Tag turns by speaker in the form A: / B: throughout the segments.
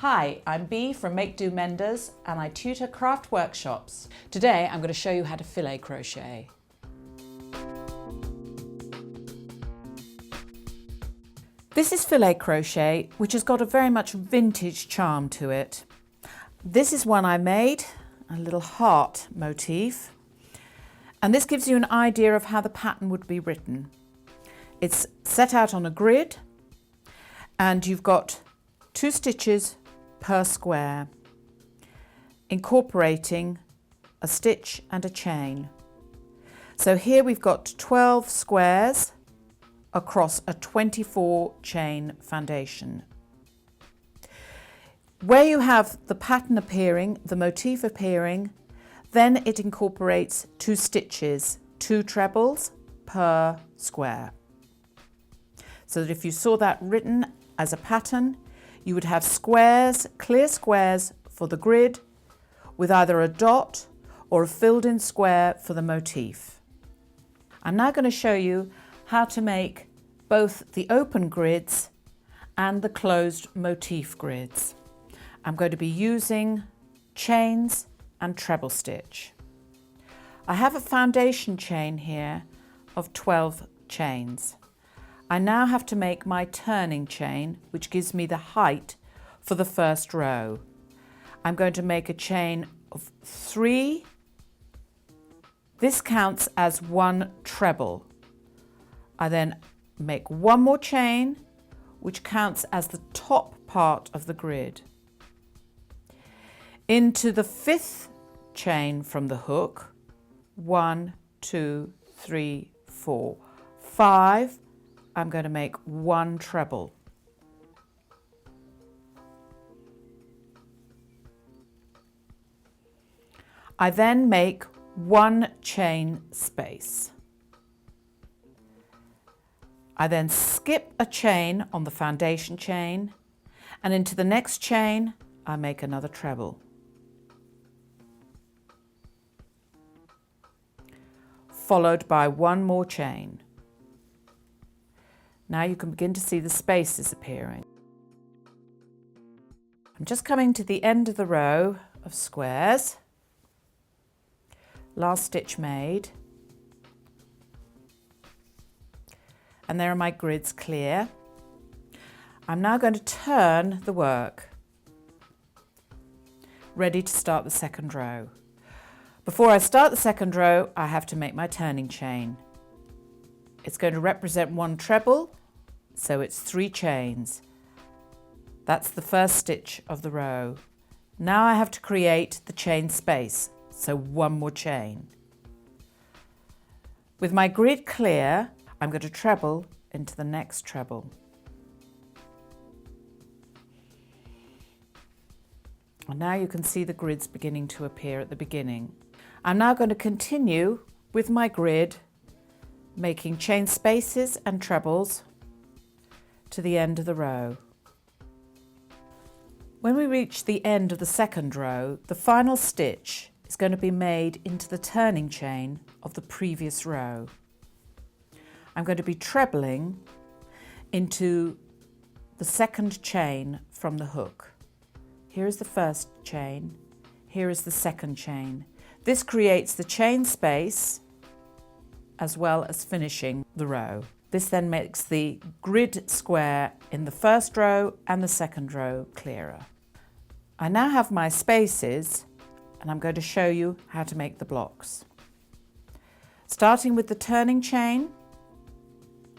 A: Hi, I'm Bea from Make Do Menders and I tutor craft workshops. Today I'm going to show you how to filet crochet. This is filet crochet, which has got a very much vintage charm to it. This is one I made, a little heart motif, and this gives you an idea of how the pattern would be written. It's set out on a grid and you've got 2 stitches per square, incorporating a stitch and a chain. So here we've got 12 squares across a 24 chain foundation. Where you have the pattern appearing, the motif appearing, then it incorporates 2 stitches, 2 trebles per square. So that if you saw that written as a pattern, you would have squares, clear squares for the grid, with either a dot or a filled in square for the motif. I'm now going to show you how to make both the open grids and the closed motif grids. I'm going to be using chains and treble stitch. I have a foundation chain here of 12 chains. I now have to make my turning chain, which gives me the height for the first row. I'm going to make a chain of 3. This counts as 1 treble. I then make 1 more chain, which counts as the top part of the grid. Into the 5th chain from the hook, 1, 2, 3, 4, 5. I'm going to make 1 treble. I then make 1 chain space. I then skip a chain on the foundation chain, and into the next chain I make another treble. Followed by 1 more chain. Now you can begin to see the spaces appearing. I'm just coming to the end of the row of squares. Last stitch made. And there are my grids clear. I'm now going to turn the work, ready to start the second row. Before I start the second row, I have to make my turning chain. It's going to represent 1 treble, so it's 3 chains. That's the first stitch of the row. Now I have to create the chain space, so 1 more chain. With my grid clear, I'm going to treble into the next treble. And now you can see the grids beginning to appear at the beginning. I'm now going to continue with my grid, making chain spaces and trebles to the end of the row. When we reach the end of the second row, the final stitch is going to be made into the turning chain of the previous row. I'm going to be trebling into the second chain from the hook. Here is the first chain, here is the second chain. This creates the chain space as well as finishing the row. This then makes the grid square in the first row and the second row clearer. I now have my spaces and I'm going to show you how to make the blocks. Starting with the turning chain,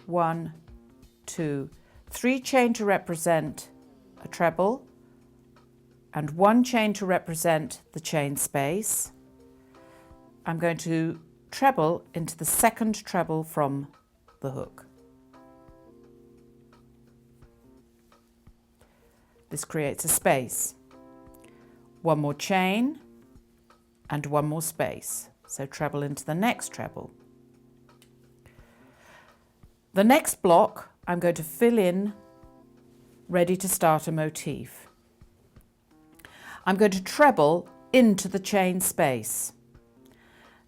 A: 1, 2, 3 chain to represent a treble and 1 chain to represent the chain space. I'm going to treble into the second treble from the hook. This creates a space. 1 more chain and 1 more space. So treble into the next treble. The next block I'm going to fill in, ready to start a motif. I'm going to treble into the chain space.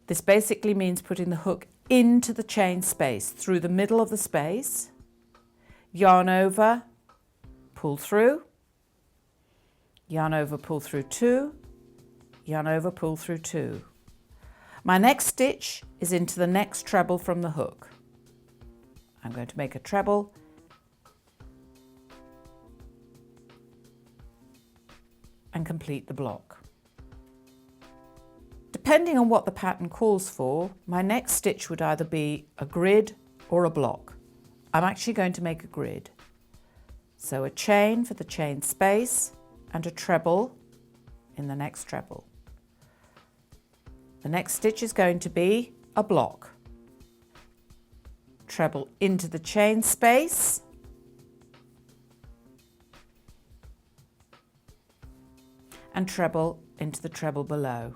A: This basically means putting the hook into the chain space, through the middle of the space, yarn over, pull through, yarn over, pull through 2, yarn over, pull through 2. My next stitch is into the next treble from the hook. I'm going to make a treble and complete the block. Depending on what the pattern calls for, my next stitch would either be a grid or a block. I'm actually going to make a grid. So a chain for the chain space and a treble in the next treble. The next stitch is going to be a block. Treble into the chain space, and treble into the treble below.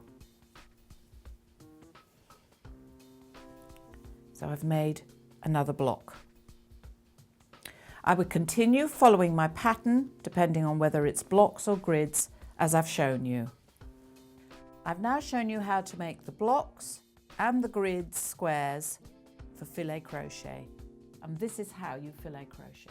A: So I've made another block. I would continue following my pattern depending on whether it's blocks or grids as I've shown you. I've now shown you how to make the blocks and the grids squares for filet crochet, and this is how you filet crochet.